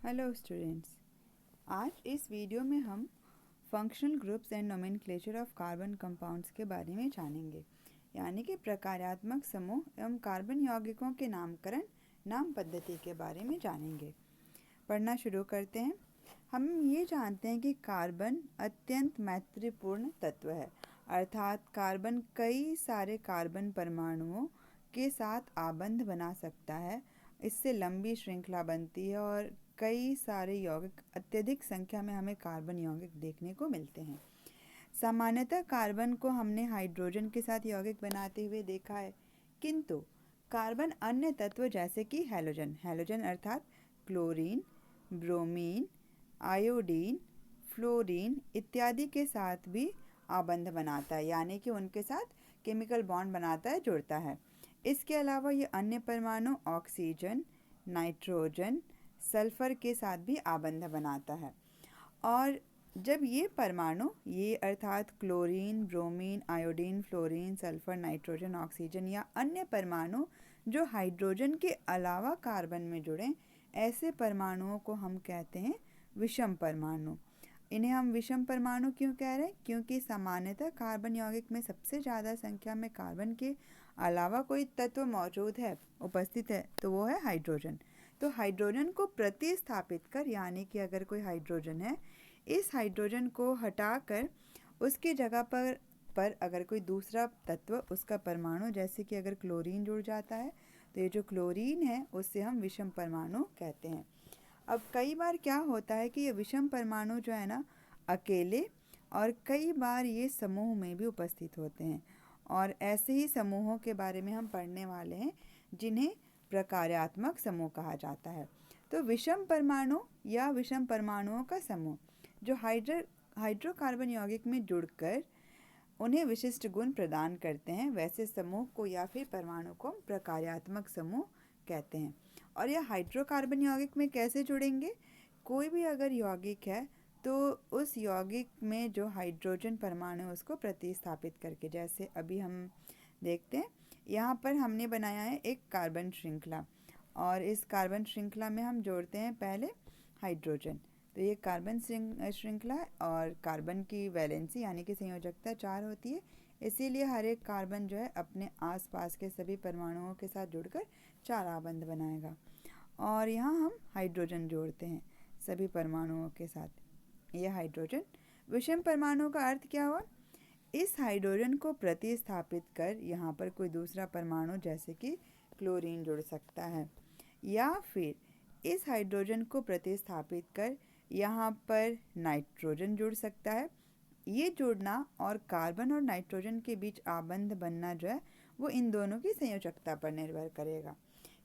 Hello students. आज इस video में हम functional groups and nomenclature of carbon compounds के बारे में जानेंगे, यानी कि प्रकार्यात्मक समूह एवं कार्बन यौगिकों के नामकरण नाम पद्धति के बारे में जानेंगे। पढ़ना शुरू करते हैं। हम ये जानते हैं कि कार्बन अत्यंत महत्वपूर्ण तत्व है, अर्थात कार्बन कई सारे कार्बन परमाणुओं के साथ आबंध बना सकता है। इससे लंबी श्रृंखला बनती है और कई सारे यौगिक, अत्यधिक संख्या में हमें कार्बन यौगिक देखने को मिलते हैं। सामान्यतः कार्बन को हमने हाइड्रोजन के साथ यौगिक बनाते हुए देखा है, किंतु कार्बन अन्य तत्व जैसे कि हैलोजन अर्थात क्लोरीन, ब्रोमीन, आयोडीन, फ्लोरीन इत्यादि के साथ भी आबंध बनाता है, यानी कि उनके साथ केमिकल बॉन्ड बनाता है, जुड़ता है। इसके अलावा ये अन्य परमाणु ऑक्सीजन, नाइट्रोजन, सल्फर के साथ भी आबंध बनाता है। और जब ये परमाणु, ये अर्थात chlorine, bromine, iodine, fluorine, sulphur, nitrogen, oxygen या अन्य परमाणु जो हाइड्रोजन के अलावा कार्बन में जुड़ें, ऐसे परमाणुओं को हम कहते हैं विषम परमाणु। इन्हें हम विषम परमाणु क्यों कह रहे हैं? क्योंकि सामान्यतः कार्बन यौगिक में सबसे ज़्यादा संख्या में कार्बन के अलावा कोई तत्व मौजूद है, उपस्थित है, तो वो है हाइड्रोजन। तो हाइड्रोजन को प्रतिस्थापित कर, यानी कि अगर कोई हाइड्रोजन है, इस हाइड्रोजन को हटाकर उसकी जगह पर अगर कोई दूसरा तत्व, उसका परमाणु, जैसे कि अगर क्लोरीन जुड़ जाता है, तो ये जो क्लोरीन है उससे हम विषम परमाणु कहते हैं। अब कई बार क्या होता है कि ये विषम परमाणु जो है ना, अकेले और कई बार ये समूह में भी उपस्थित होते हैं, और ऐसे ही समूहों के बारे में हम पढ़ने वाले हैं जिन्हें प्रकार्यात्मक समूह कहा जाता है। तो विषम परमाणु या विषम परमाणुओं का समूह जो हाइड्रोकार्बन यौगिक में जुड़कर उन्हें विशिष्ट गुण प्रदान करते हैं, वैसे समूह को या फिर परमाणु को हम प्रकार्यात्मक समूह कहते हैं। और यह हाइड्रोकार्बन यौगिक में कैसे जुड़ेंगे? कोई भी अगर यौगिक है तो उस यौगिक में जो हाइड्रोजन परमाणु है उसको प्रतिस्थापित करके, जैसे अभी हम देखते हैं, यहाँ पर हमने बनाया है एक कार्बन श्रृंखला, और इस कार्बन श्रृंखला में हम जोड़ते हैं पहले हाइड्रोजन। तो ये कार्बन श्रृंखला है और कार्बन की वैलेंसी यानी कि संयोजकता 4 होती है, इसीलिए हर एक कार्बन जो है अपने आसपास के सभी परमाणुओं के साथ जुड़कर 4 आबंध बनाएगा। और यहाँ हम हाइड्रोजन जोड़ते हैं सभी परमाणुओं के साथ। यह हाइड्रोजन विषम परमाणु का अर्थ क्या हुआ? इस हाइड्रोजन को प्रतिस्थापित कर यहाँ पर कोई दूसरा परमाणु जैसे कि क्लोरीन जुड़ सकता है, या फिर इस हाइड्रोजन को प्रतिस्थापित कर यहाँ पर नाइट्रोजन जुड़ सकता है। ये जुड़ना और कार्बन और नाइट्रोजन के बीच आबंध बनना जो है वो इन दोनों की संयोजकता पर निर्भर करेगा।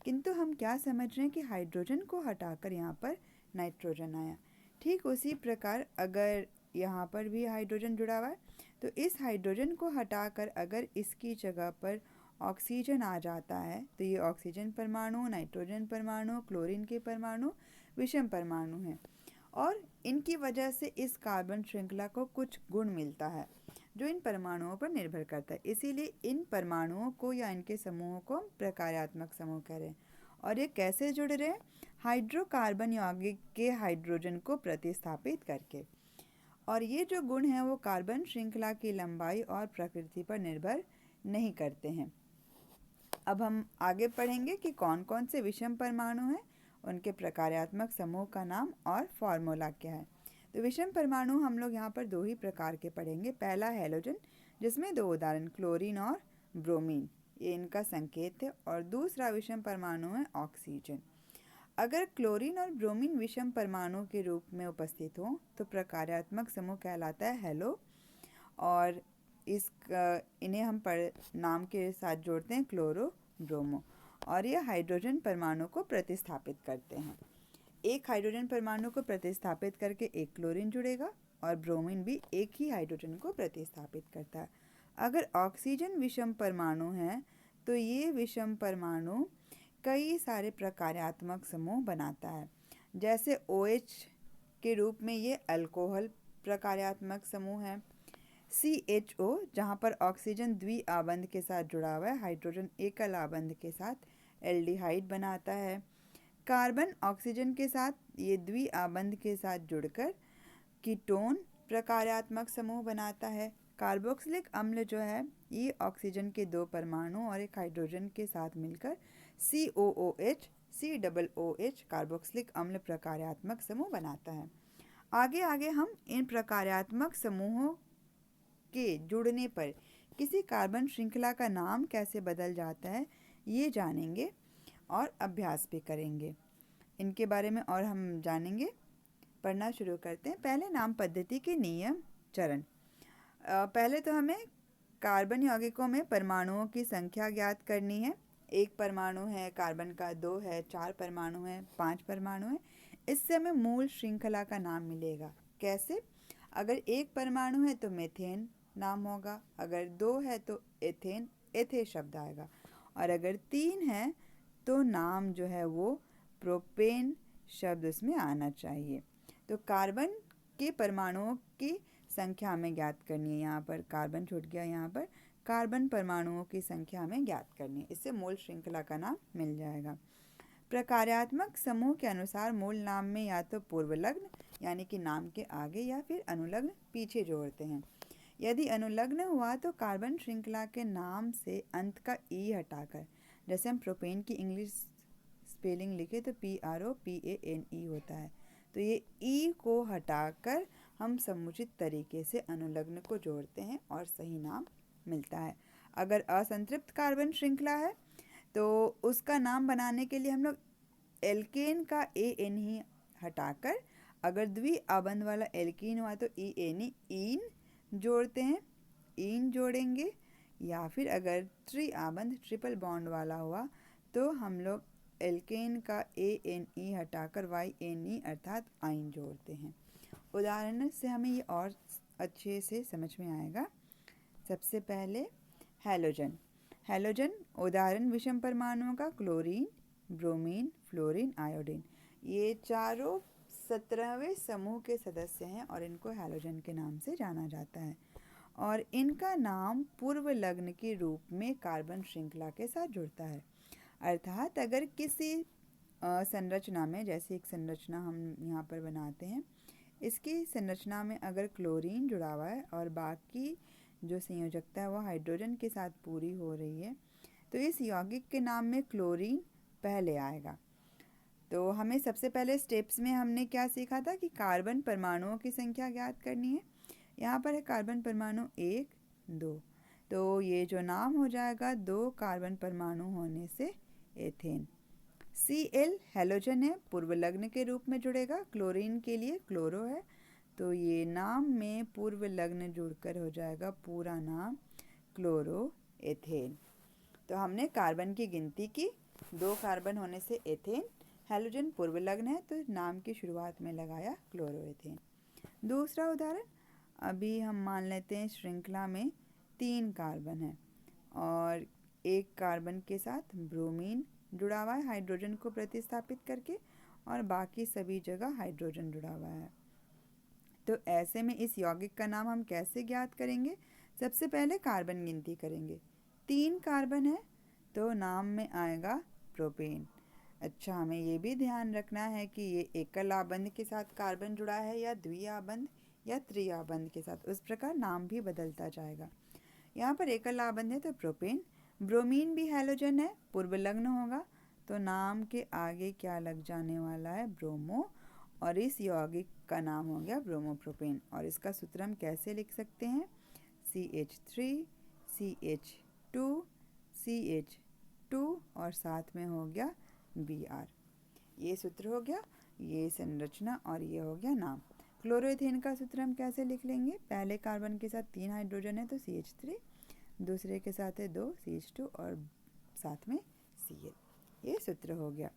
किंतु हम क्या समझ रहे हैं कि हाइड्रोजन को हटाकर यहाँ पर नाइट्रोजन आया। ठीक उसी प्रकार अगर यहाँ पर भी हाइड्रोजन जुड़ा हुआ है, तो इस हाइड्रोजन को हटाकर अगर इसकी जगह पर ऑक्सीजन आ जाता है, तो ये ऑक्सीजन परमाणु, नाइट्रोजन परमाणु, क्लोरीन के परमाणु विषम परमाणु हैं, और इनकी वजह से इस कार्बन श्रृंखला को कुछ गुण मिलता है जो इन परमाणुओं पर निर्भर करता है। इसीलिए इन परमाणुओं को या इनके समूहों को हम प्रकार्यात्मक समूह कह रहे हैं। और ये कैसे जुड़ रहे हैं? हाइड्रोकार्बन यौगिक के हाइड्रोजन को प्रतिस्थापित करके। और ये जो गुण हैं वो कार्बन श्रृंखला की लंबाई और प्रकृति पर निर्भर नहीं करते हैं। अब हम आगे पढ़ेंगे कि कौन कौन से विषम परमाणु हैं, उनके प्रकार्यात्मक समूह का नाम और फॉर्मूला क्या है। तो विषम परमाणु हम लोग यहाँ पर 2 ही प्रकार के पढ़ेंगे। पहला हैलोजन, जिसमें 2 उदाहरण क्लोरीन और ब्रोमीन, ये इनका संकेत है, और दूसरा विषम परमाणु है ऑक्सीजन। अगर क्लोरीन और ब्रोमीन विषम परमाणु के रूप में उपस्थित हों तो प्रकार्यात्मक समूह कहलाता है हैलो, और इन्हें हम नाम के साथ जोड़ते हैं क्लोरो ब्रोमो, और ये हाइड्रोजन परमाणु को प्रतिस्थापित करते हैं। एक हाइड्रोजन परमाणु को प्रतिस्थापित करके एक क्लोरीन जुड़ेगा, और ब्रोमीन भी एक ही हाइड्रोजन को प्रतिस्थापित करता है। अगर ऑक्सीजन विषम परमाणु है तो ये विषम परमाणु कई सारे प्रकार्यात्मक समूह बनाता है, जैसे OH के रूप में ये अल्कोहल प्रकार्यात्मक समूह है। CHO, जहाँ पर ऑक्सीजन द्वि आबंध के साथ जुड़ा हुआ है, हाइड्रोजन एकल आबंध के साथ एल्डिहाइड बनाता है। कार्बन ऑक्सीजन के साथ ये द्विआबंध के साथ जुड़कर कीटोन प्रकार्यात्मक समूह बनाता है। कार्बोक्सिलिक अम्ल जो है ये ऑक्सीजन के 2 परमाणु और एक हाइड्रोजन के साथ मिलकर COOH COOH कार्बोक्सिलिक अम्ल प्रकार्यात्मक समूह बनाता है। आगे आगे हम इन प्रकार्यात्मक समूहों के जुड़ने पर किसी कार्बन श्रृंखला का नाम कैसे बदल जाता है ये जानेंगे और अभ्यास भी करेंगे। इनके बारे में और हम जानेंगे। पढ़ना शुरू करते हैं। पहले नाम पद्धति के नियम चरण। पहले तो हमें कार्बन यौगिकों में परमाणुओं की संख्या ज्ञात करनी है। 1 परमाणु है कार्बन का, 2 है, 4 परमाणु है, 5 परमाणु है। इससे हमें मूल श्रृंखला का नाम मिलेगा। कैसे? अगर 1 परमाणु है तो मीथेन नाम होगा, अगर 2 है तो एथेन एथे शब्द आएगा, और अगर 3 है तो नाम जो है वो प्रोपेन शब्द उसमें आना चाहिए। तो कार्बन के परमाणुओं की संख्या हमें ज्ञात करनी है। यहाँ पर कार्बन छूट गया, यहाँ पर कार्बन परमाणुओं की संख्या हमें ज्ञात करनी है। इससे मूल श्रृंखला का नाम मिल जाएगा। प्रकार्यात्मक समूह के अनुसार मूल नाम में या तो पूर्वलग्न यानी कि नाम के आगे या फिर अनुलग्न पीछे जोड़ते हैं। यदि अनुलग्न हुआ तो कार्बन श्रृंखला के नाम से अंत का ई हटाकर, जैसे हम प्रोपेन की इंग्लिश स्पेलिंग लिखे तो PROPANE होता है, तो ये ई को हटाकर हम समुचित तरीके से अनुलग्न को जोड़ते हैं और सही नाम मिलता है। अगर असंतृप्त कार्बन श्रृंखला है तो उसका नाम बनाने के लिए हम लोग एल्केन का AN ही हटाकर, अगर द्विआबंध वाला एल्कीन हुआ तो ENE ईन जोड़ते हैं, ईन जोड़ेंगे। या फिर अगर त्रिआबंध ट्रिपल बॉन्ड वाला हुआ तो हम लोग एल्केन का ANE हटाकर YNE अर्थात आइन जोड़ते हैं। उदाहरण से हमें ये और अच्छे से समझ में आएगा। सबसे पहले हैलोजन। हैलोजन उदाहरण विषम परमाणुओं का क्लोरीन, ब्रोमीन, फ्लोरीन, आयोडीन। ये चारों 17वें समूह के सदस्य हैं और इनको हैलोजन के नाम से जाना जाता है, और इनका नाम पूर्वलग्न के रूप में कार्बन श्रृंखला के साथ जुड़ता है। अर्थात अगर किसी संरचना में, जैसे एक संरचना हम यहाँ पर बनाते हैं, इसकी संरचना में अगर क्लोरीन जुड़ा हुआ है और बाकी जो संयोजकता है वो हाइड्रोजन के साथ पूरी हो रही है, तो इस यौगिक के नाम में क्लोरीन पहले आएगा। तो हमें सबसे पहले स्टेप्स में हमने क्या सीखा था कि कार्बन परमाणुओं की संख्या ज्ञात करनी है। यहाँ पर है कार्बन परमाणु 1, 2, तो ये जो नाम हो जाएगा 2 कार्बन परमाणु होने से एथेन। Cl हैलोजन है, पूर्वलग्न के रूप में जुड़ेगा। क्लोरीन के लिए क्लोरो है, तो ये नाम में पूर्वलग्न जुड़कर हो जाएगा पूरा नाम क्लोरो एथेन। तो हमने कार्बन की गिनती की, 2 कार्बन होने से एथेन, हैलोजन पूर्वलग्न है तो नाम की शुरुआत में लगाया क्लोरो एथेन। दूसरा उदाहरण, अभी हम मान लेते हैं श्रृंखला में 3 कार्बन है और 1 कार्बन के साथ ब्रोमीन जुड़ा हुआ है हाइड्रोजन को प्रतिस्थापित करके, और बाकी सभी जगह हाइड्रोजन जुड़ा हुआ है। तो ऐसे में इस यौगिक का नाम हम कैसे ज्ञात करेंगे? सबसे पहले कार्बन गिनती करेंगे। 3 कार्बन है तो नाम में आएगा प्रोपेन। अच्छा, हमें ये भी ध्यान रखना है कि ये एकल आबंध के साथ कार्बन जुड़ा है या द्विआबंध या त्रिआबंध के साथ, उस प्रकार नाम भी बदलता जाएगा। यहाँ पर एकल आबंध है तो प्रोपेन। ब्रोमीन भी हैलोजन है, पूर्वलग्न होगा तो नाम के आगे क्या लग जाने वाला है? ब्रोमो, और इस यौगिक का नाम हो गया ब्रोमोप्रोपेन। और इसका सूत्र हम कैसे लिख सकते हैं? CH3 CH2 CH2 और साथ में हो गया Br। ये सूत्र हो गया, ये संरचना और ये हो गया नाम। क्लोरोएथेन का सूत्र हम कैसे लिख लेंगे? पहले कार्बन के साथ 3 हाइड्रोजन है तो CH3, दूसरे के साथ है 2 CH2 और साथ में Cl। ये सूत्र हो गया।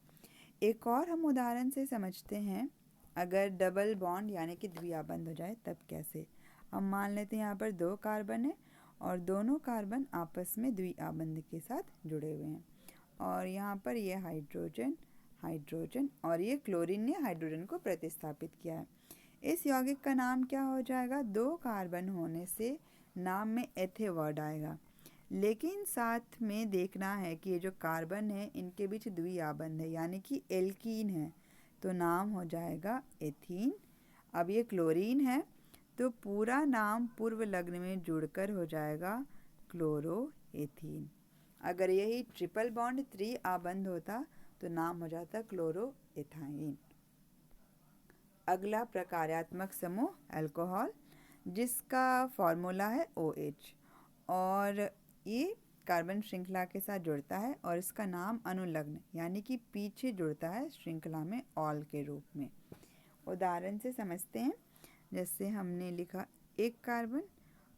एक और हम उदाहरण से समझते हैं, अगर डबल बॉन्ड यानी कि द्विआबंध हो जाए तब कैसे। हम मान लेते हैं यहाँ पर 2 कार्बन है और दोनों कार्बन आपस में द्विआबंध के साथ जुड़े हुए हैं, और यहाँ पर ये हाइड्रोजन हाइड्रोजन और ये क्लोरीन ने हाइड्रोजन को प्रतिस्थापित किया है। इस यौगिक का नाम क्या हो जाएगा? 2 कार्बन होने से नाम में एथे वर्ड आएगा, लेकिन साथ में देखना है कि ये जो कार्बन है इनके बीच द्विआबंध है यानी कि एल्कीन है, तो नाम हो जाएगा एथीन। अब ये क्लोरीन है तो पूरा नाम पूर्व लग्न में जुड़कर हो जाएगा क्लोरोएथीन। अगर यही ट्रिपल बॉन्ड त्रिआबंध होता तो नाम हो जाता क्लोरोएथाइन। अगला प्रकार्यात्मक समूह अल्कोहल, जिसका फॉर्मूला है OH और ये कार्बन श्रृंखला के साथ जुड़ता है और इसका नाम अनुलग्न यानी कि पीछे जुड़ता है श्रृंखला में ऑल के रूप में। उदाहरण से समझते हैं। जैसे हमने लिखा एक कार्बन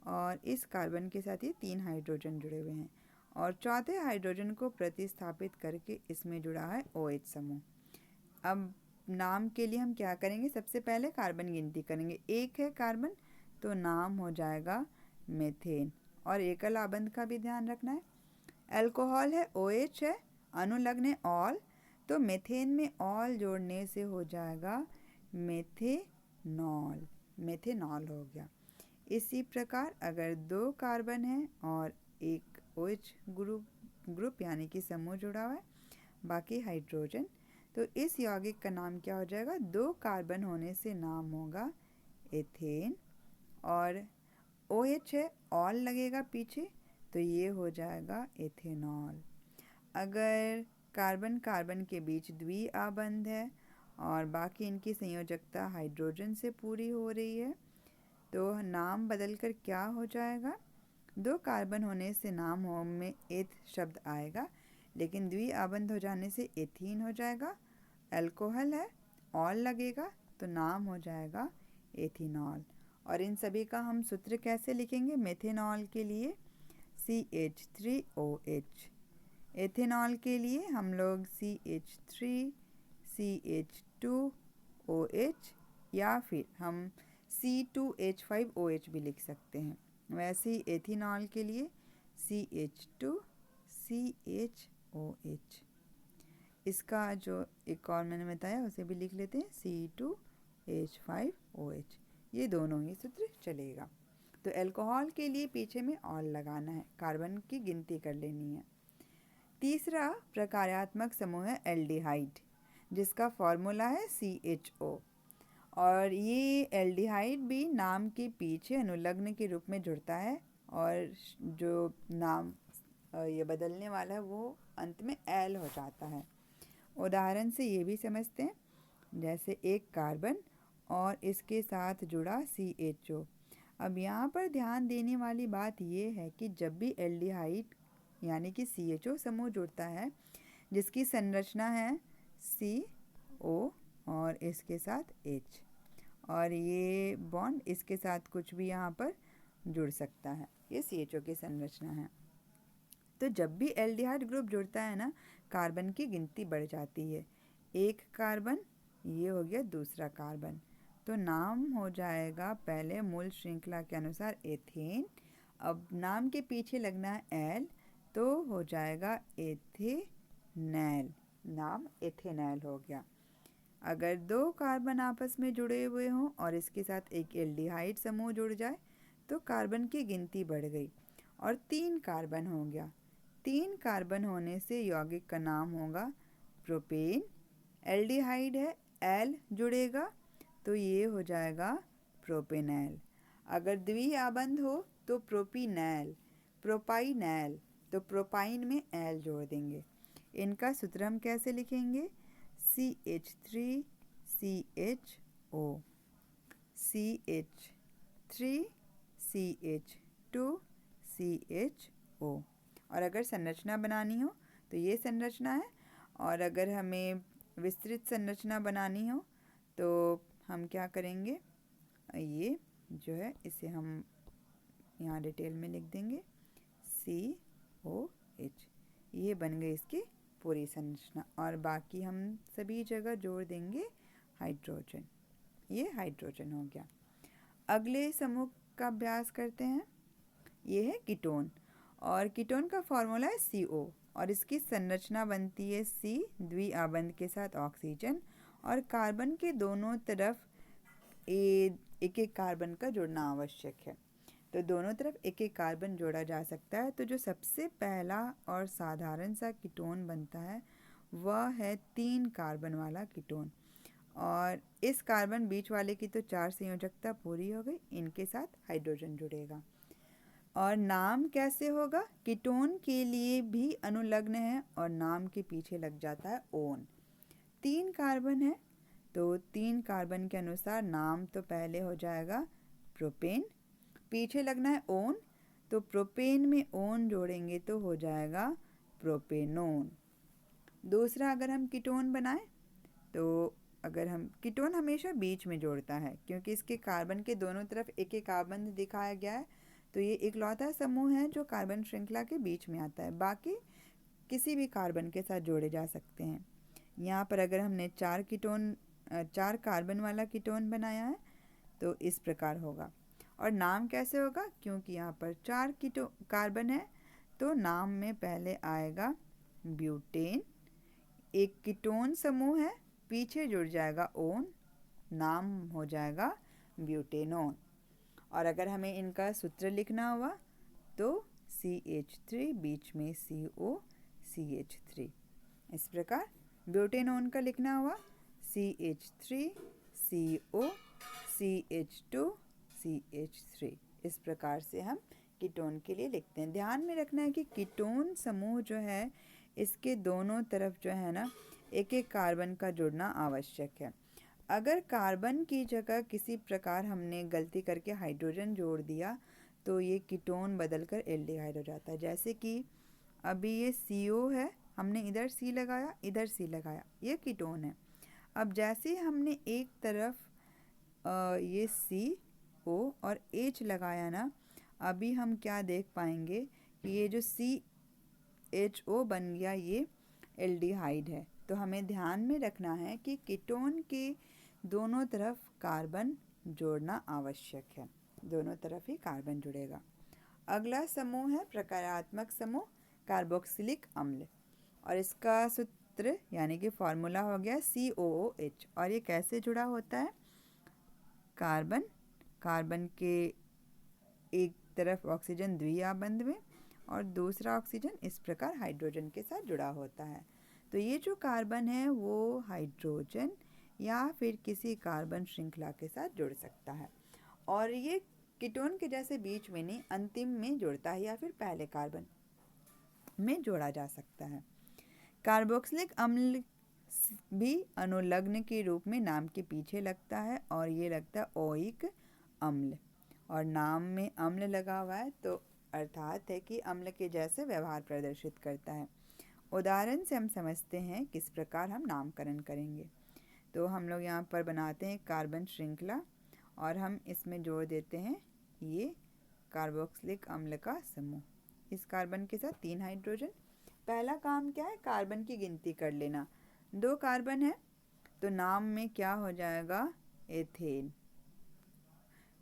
और इस कार्बन के साथ ये 3 हाइड्रोजन जुड़े हुए हैं और चौथे हाइड्रोजन को प्रतिस्थापित करके इसमें जुड़ा है OH समूह। अब नाम के लिए हम क्या करेंगे, सबसे पहले कार्बन गिनती करेंगे। एक है कार्बन तो नाम हो जाएगा मेथेन और एकल आबंध का भी ध्यान रखना है। अल्कोहल है OH है, अनुलग्न है ऑल, तो मेथेन में ऑल जोड़ने से हो जाएगा मेथेनॉल, मेथेनॉल हो गया। इसी प्रकार अगर 2 कार्बन है और एक OH ग्रुप यानी कि समूह जुड़ा हुआ है, बाकी हाइड्रोजन, तो इस यौगिक का नाम क्या हो जाएगा, 2 कार्बन होने से नाम होगा एथेन और OH है ऑल लगेगा पीछे तो ये हो जाएगा एथेनॉल। अगर कार्बन कार्बन के बीच द्विआबंध है और बाकी इनकी संयोजकता हाइड्रोजन से पूरी हो रही है तो नाम बदलकर क्या हो जाएगा, 2 कार्बन होने से नाम हो में एथ शब्द आएगा लेकिन द्विआबंध हो जाने से एथीन हो जाएगा। अल्कोहल है ऑल लगेगा तो नाम हो जाएगा एथेनॉल। और इन सभी का हम सूत्र कैसे लिखेंगे, मेथेनॉल के लिए CH3OH, एथेनॉल के लिए हम लोग CH3CH2OH या फिर हम C2H5OH भी लिख सकते हैं। वैसे ही एथेनॉल के लिए CH2CHOH। इसका जो एक और मैंने बताया उसे भी लिख लेते हैं C2H5OH। ये दोनों ही सूत्र चलेगा। तो अल्कोहल के लिए पीछे में ऑल लगाना है, कार्बन की गिनती कर लेनी है। तीसरा प्रकार्यात्मक समूह है एल्डिहाइड, जिसका फॉर्मूला है CHO और ये एल्डिहाइड भी नाम के पीछे अनुलग्न के रूप में जुड़ता है और जो नाम ये बदलने वाला है वो अंत में एल हो जाता है। उदाहरण से ये भी समझते हैं। जैसे एक कार्बन और इसके साथ जुड़ा CHO। अब यहाँ पर ध्यान देने वाली बात ये है कि जब भी एल्डिहाइड यानी कि CHO समूह जुड़ता है जिसकी संरचना है CO और इसके साथ H और ये बॉन्ड इसके साथ कुछ भी यहाँ पर जुड़ सकता है, ये CHO की संरचना है। तो जब भी एल्डिहाइड ग्रुप जुड़ता है ना, कार्बन की गिनती बढ़ जाती है। एक कार्बन, ये हो गया दूसरा कार्बन, तो नाम हो जाएगा पहले मूल श्रृंखला के अनुसार एथेन। अब नाम के पीछे लगना है एल तो हो जाएगा एथेनैल, नाम एथेनैल हो गया। अगर 2 कार्बन आपस में जुड़े हुए हों और इसके साथ एक एल्डिहाइड समूह जुड़ जाए तो कार्बन की गिनती बढ़ गई और 3 कार्बन हो गया। 3 कार्बन होने से यौगिक का नाम होगा प्रोपेन। एल्डिहाइड है एल जुड़ेगा तो ये हो जाएगा प्रोपेनैल। अगर द्विआबंध हो तो प्रोपीनैल, प्रोपाइनैल, तो प्रोपाइन में एल जोड़ देंगे। इनका सूत्र हम कैसे लिखेंगे, CH3CHO, CH3CH2CHO। और अगर संरचना बनानी हो तो ये संरचना है और अगर हमें विस्तृत संरचना बनानी हो तो हम क्या करेंगे, ये जो है इसे हम यहाँ डिटेल में लिख देंगे COH। ये बन गई इसकी पूरी संरचना और बाकी हम सभी जगह जोड़ देंगे हाइड्रोजन। ये हाइड्रोजन हो गया। अगले समूह का अभ्यास करते हैं। ये है कीटोन और कीटोन का फॉर्मूला है CO और इसकी संरचना बनती है C द्विआबंध के साथ ऑक्सीजन और कार्बन के दोनों तरफ एक एक कार्बन का जुड़ना आवश्यक है। तो दोनों तरफ एक एक कार्बन जोड़ा जा सकता है। तो जो सबसे पहला और साधारण सा कीटोन बनता है वह है 3 कार्बन वाला कीटोन। और इस कार्बन बीच वाले की तो 4 संयोजकता पूरी हो गई, इनके साथ हाइड्रोजन जुड़ेगा। और नाम कैसे होगा? कीटोन के लिए भी अनुलग्न है और नाम के पीछे लग जाता है ओन। 3 कार्बन है तो 3 कार्बन के अनुसार नाम तो पहले हो जाएगा प्रोपेन, पीछे लगना है ओन, तो प्रोपेन में ओन जोड़ेंगे तो हो जाएगा प्रोपेनोन। दूसरा अगर हम कीटोन बनाएं तो अगर हम कीटोन हमेशा बीच में जोड़ता है क्योंकि इसके कार्बन के दोनों तरफ एक एक कार्बन दिखाया गया है, तो ये इकलौता समूह है जो कार्बन श्रृंखला के बीच में आता है। बाकी किसी भी कार्बन के साथ जोड़े जा सकते हैं। यहाँ पर अगर हमने 4 कार्बन वाला कीटोन बनाया है तो इस प्रकार होगा। और नाम कैसे होगा? क्योंकि यहाँ पर 4 कार्बन है तो नाम में पहले आएगा ब्यूटेन, एक कीटोन समूह है, पीछे जुड़ जाएगा ओन, नाम हो जाएगा ब्यूटेनोन। और अगर हमें इनका सूत्र लिखना हुआ तो CH3 बीच में CO CH3, इस प्रकार ब्यूटेनोन का लिखना हुआ CH3 CO CH2 CH3। इस प्रकार से हम कीटोन के लिए लिखते हैं। ध्यान में रखना है कि कीटोन समूह जो है इसके दोनों तरफ जो है ना एक एक कार्बन का जुड़ना आवश्यक है। अगर कार्बन की जगह किसी प्रकार हमने गलती करके हाइड्रोजन जोड़ दिया तो ये कीटोन बदलकर एल्डिहाइड हो जाता है। जैसे कि अभी ये CO है, हमने इधर C लगाया, इधर C लगाया, ये कीटोन है। अब जैसे ही हमने एक तरफ ये CO और H लगाया ना, अभी हम क्या देख पाएंगे कि ये जो CHO बन गया ये एल्डिहाइड है। तो हमें ध्यान में रखना है कि कीटोन के दोनों तरफ कार्बन जोड़ना आवश्यक है, दोनों तरफ ही कार्बन जुड़ेगा। अगला समूह है प्रकारात्मक समूह कार्बोक्सिलिक अम्ल, और इसका सूत्र यानी कि फॉर्मूला हो गया COOH। और ये कैसे जुड़ा होता है? कार्बन के एक तरफ ऑक्सीजन द्विआबंध में और दूसरा ऑक्सीजन इस प्रकार हाइड्रोजन के साथ जुड़ा होता है। तो ये जो कार्बन है वो हाइड्रोजन या फिर किसी कार्बन श्रृंखला के साथ जुड़ सकता है, और ये कीटोन के जैसे बीच में नहीं, अंतिम में जुड़ता है या फिर पहले कार्बन में जोड़ा जा सकता है। कार्बोक्सिलिक अम्ल भी अनुलग्न के रूप में नाम के पीछे लगता है और ये लगता है ओइक अम्ल, और नाम में अम्ल लगा हुआ है तो अर्थात है कि अम्ल के जैसे व्यवहार प्रदर्शित करता है। उदाहरण से हम समझते हैं किस प्रकार हम नामकरण करेंगे। तो हम लोग यहाँ पर बनाते हैं कार्बन श्रृंखला और हम इसमें जोड़ देते हैं ये कार्बोक्सिलिक अम्ल का समूह। इस कार्बन के साथ 3 हाइड्रोजन। पहला काम क्या है? कार्बन की गिनती कर लेना। 2 कार्बन है तो नाम में क्या हो जाएगा? एथेन।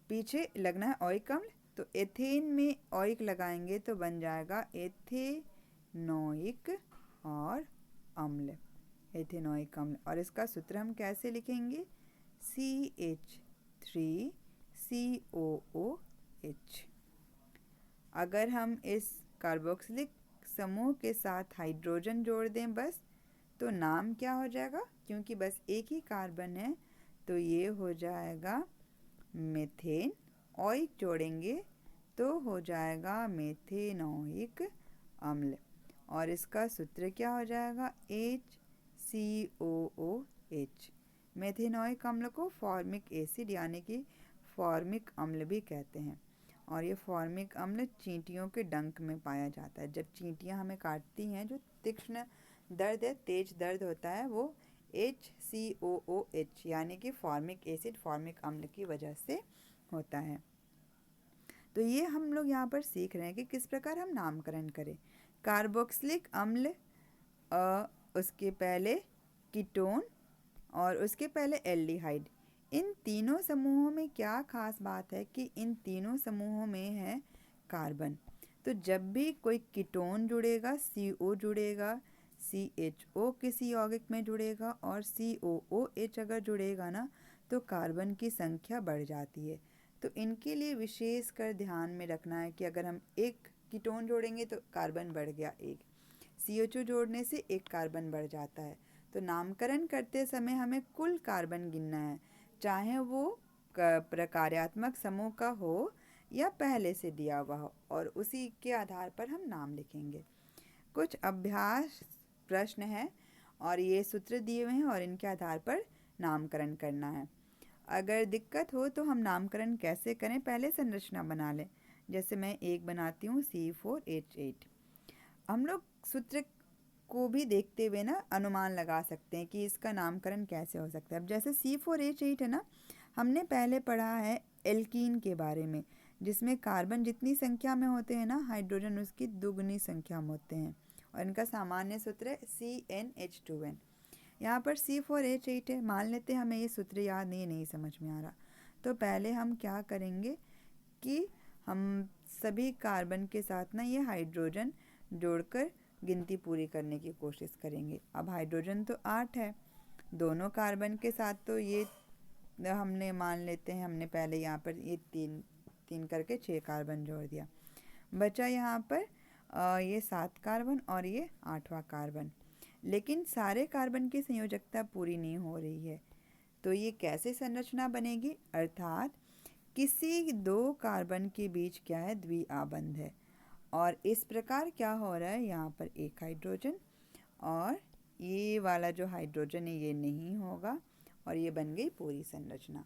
पीछे लगना है ओइक अम्ल, तो एथेन में ओइक लगाएंगे तो बन जाएगा एथेनोइक और अम्ल, एथेनोइक अम्ल। और इसका सूत्र हम कैसे लिखेंगे? CH3COOH। अगर हम इस कार्बोक्सिलिक समूह के साथ हाइड्रोजन जोड़ दें बस, तो नाम क्या हो जाएगा? क्योंकि बस एक ही कार्बन है तो ये हो जाएगा मीथेन। ओइक जोड़ेंगे तो हो जाएगा मेथेनोइक अम्ल, और इसका सूत्र क्या हो जाएगा? HCOOH। मेथेनोइक अम्ल को फॉर्मिक एसिड यानी कि फॉर्मिक अम्ल भी कहते हैं, और ये फॉर्मिक अम्ल चींटियों के डंक में पाया जाता है। जब चींटियां हमें काटती हैं, जो तीक्ष्ण दर्द है, तेज दर्द होता है, वो HCOOH यानी कि फॉर्मिक एसिड, फॉर्मिक अम्ल की वजह से होता है। तो ये हम लोग यहाँ पर सीख रहे हैं कि किस प्रकार हम नामकरण करें। कार्बोक्सिलिक अम्ल, उसके पहले कीटोन और उसके पहले एल्डिहाइड। इन तीनों समूहों में क्या खास बात है कि इन तीनों समूहों में है कार्बन। तो जब भी कोई कीटोन जुड़ेगा, CO जुड़ेगा, CHO किसी यौगिक में जुड़ेगा और COOH अगर जुड़ेगा ना, तो कार्बन की संख्या बढ़ जाती है। तो इनके लिए विशेष कर ध्यान में रखना है कि अगर हम एक कीटोन जोड़ेंगे तो कार्बन बढ़ गया एक, CO2 जोड़ने से एक कार्बन बढ़ जाता है। तो नामकरण करते समय हमें कुल कार्बन गिनना है, चाहे वो प्रकार्यात्मक समूह का हो या पहले से दिया हुआ हो, और उसी के आधार पर हम नाम लिखेंगे। कुछ अभ्यास प्रश्न है और ये सूत्र दिए हुए हैं और इनके आधार पर नामकरण करना है। अगर दिक्कत हो तो हम नामकरण कैसे करें, पहले संरचना बना लें। जैसे मैं एक बनाती हूँ C4H8। हम लोग सूत्र को भी देखते हुए ना अनुमान लगा सकते हैं कि इसका नामकरण कैसे हो सकता है। अब जैसे C4H8 है ना, हमने पहले पढ़ा है एल्कीन के बारे में, जिसमें कार्बन जितनी संख्या में होते हैं ना, हाइड्रोजन उसकी दुगुनी संख्या में होते हैं, और इनका सामान्य सूत्र है CnH2n। यहाँ पर C4H8 है, मान लेते हैं हमें ये सूत्र याद नहीं समझ में आ रहा, तो पहले हम क्या करेंगे कि हम सभी कार्बन के साथ ना ये हाइड्रोजन जोड़कर गिनती पूरी करने की कोशिश करेंगे। अब हाइड्रोजन तो 8 है, दोनों कार्बन के साथ, तो ये हमने मान लेते हैं हमने पहले यहाँ पर ये तीन करके 6 कार्बन जोड़ दिया। बचा यहाँ पर ये 7 कार्बन और ये 8वां कार्बन, लेकिन सारे कार्बन की संयोजकता पूरी नहीं हो रही है। तो ये कैसे संरचना बनेगी, अर्थात किसी दो कार्बन के बीच क्या है, द्विआबंध है, और इस प्रकार क्या हो रहा है, यहाँ पर एक हाइड्रोजन और ये वाला जो हाइड्रोजन है ये नहीं होगा, और ये बन गई पूरी संरचना।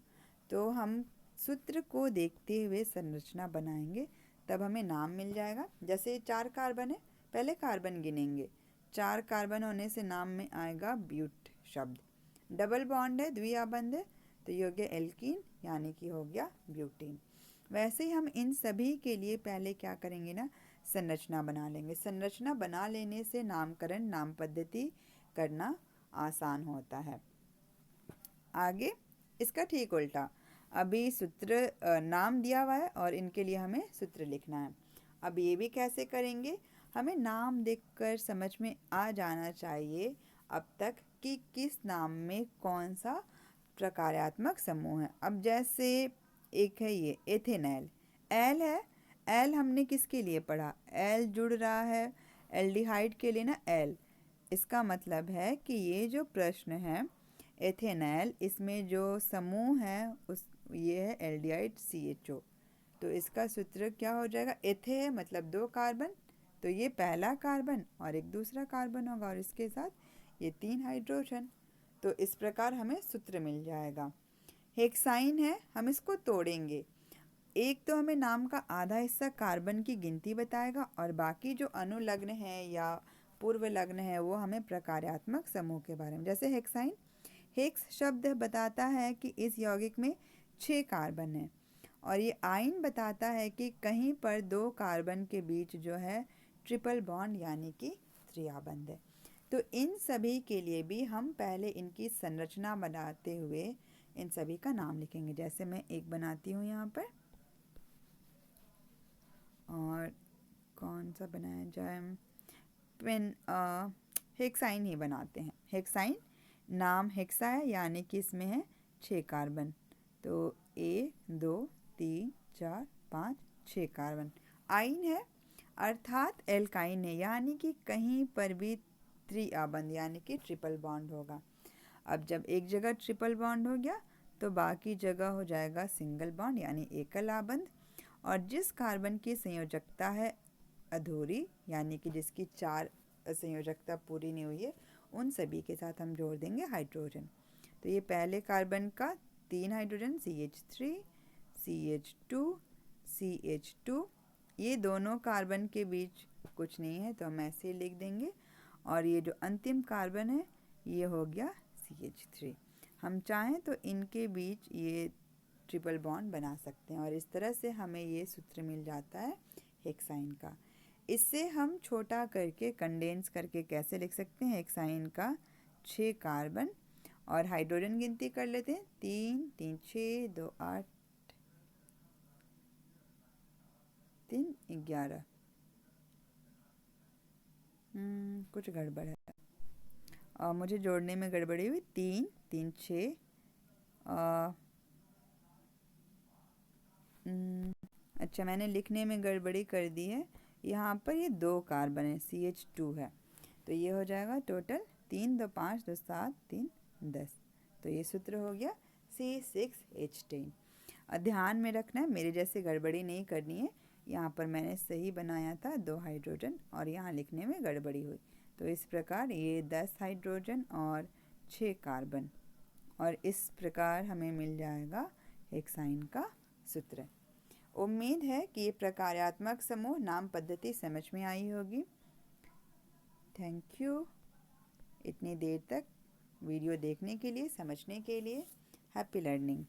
तो हम सूत्र को देखते हुए संरचना बनाएंगे, तब हमें नाम मिल जाएगा। जैसे 4 कार्बन है, पहले कार्बन गिनेंगे, 4 कार्बन होने से नाम में आएगा ब्यूट शब्द। डबल बॉन्ड है, द्विआबंध है, तो ये हो गया एल्कीन, यानी कि हो गया ब्यूटीन। वैसे ही हम इन सभी के लिए पहले क्या करेंगे ना, संरचना बना लेंगे। संरचना बना लेने से नामकरण, नाम पद्धति करना आसान होता है। आगे इसका ठीक उल्टा, अभी सूत्र नाम दिया हुआ है और इनके लिए हमें सूत्र लिखना है। अब ये भी कैसे करेंगे, हमें नाम देखकर समझ में आ जाना चाहिए अब तक कि किस नाम में कौन सा प्रकार्यात्मक समूह है। अब जैसे एक है ये एथेनॉल, एल है, एल हमने किसके लिए पढ़ा, एल जुड़ रहा है एल्डिहाइड के लिए ना, एल। इसका मतलब है कि ये जो प्रश्न है एथेनॉल, इसमें जो समूह है उस ये है एल्डिहाइड CHO। तो इसका सूत्र क्या हो जाएगा, एथे है मतलब 2 कार्बन, तो ये पहला कार्बन और एक दूसरा कार्बन होगा, और इसके साथ ये 3 हाइड्रोजन। तो इस प्रकार हमें सूत्र मिल जाएगा। हेक्साइन है, हम इसको तोड़ेंगे। एक तो हमें नाम का आधा हिस्सा कार्बन की गिनती बताएगा, और बाकी जो अनुलग्न है या पूर्व लग्न है वो हमें प्रकार्यात्मक समूह के बारे में। जैसे हेक्साइन, हेक्स शब्द बताता है कि इस यौगिक में 6 कार्बन है, और ये आइन बताता है कि कहीं पर 2 कार्बन के बीच जो है ट्रिपल बॉन्ड यानी कि त्रिआबंध है। तो इन सभी के लिए भी हम पहले इनकी संरचना बनाते हुए इन सभी का नाम लिखेंगे। जैसे मैं एक बनाती हूँ यहाँ पर, और कौन सा बनाया जाए, हेक्साइन ही बनाते हैं। हेक्साइन नाम हेक्सा है, यानी कि इसमें है 6 कार्बन, तो 1 2 3 4 5 6 कार्बन। आइन है अर्थात एल्काइन है, यानी कि कहीं पर भी त्रिआबंध यानी कि ट्रिपल बॉन्ड होगा। अब जब एक जगह ट्रिपल बॉन्ड हो गया तो बाकी जगह हो जाएगा सिंगल बॉन्ड यानी एकल आबंध, और जिस कार्बन की संयोजकता है अधूरी यानी कि जिसकी 4 संयोजकता पूरी नहीं हुई है, उन सभी के साथ हम जोड़ देंगे हाइड्रोजन। तो ये पहले कार्बन का 3 हाइड्रोजन CH3 CH2 CH2, ये दोनों कार्बन के बीच कुछ नहीं है तो हम ऐसे ही लिख देंगे, और ये जो अंतिम कार्बन है ये हो गया CH3। हम चाहें तो इनके बीच ये ट्रिपल बॉन्ड बना सकते हैं, और इस तरह से हमें ये सूत्र मिल जाता है हेक्साइन का। इससे हम छोटा करके कंडेंस करके कैसे लिख सकते हैं, हेक्साइन का 6 कार्बन, और हाइड्रोजन गिनती कर लेते हैं, 3 3 6 2 8 3 11। कुछ गड़बड़ है, और मुझे जोड़ने में गड़बड़ी हुई। 3 3 6 अच्छा, मैंने लिखने में गड़बड़ी कर दी है। यहाँ पर ये 2 कार्बन है, CH2 है, तो ये हो जाएगा टोटल 3 2 5 2 7 3 10। तो ये सूत्र हो गया C6H10। और ध्यान में रखना है, मेरे जैसे गड़बड़ी नहीं करनी है। यहाँ पर मैंने सही बनाया था 2 हाइड्रोजन और यहाँ लिखने में गड़बड़ी हुई। तो इस प्रकार ये 10 हाइड्रोजन और 6 कार्बन, और इस प्रकार हमें मिल जाएगा हेक्साइन का सूत्र। उम्मीद है कि ये प्रकार्यात्मक समूह नाम पद्धति समझ में आई होगी। थैंक यू इतनी देर तक वीडियो देखने के लिए, समझने के लिए। Happy learning.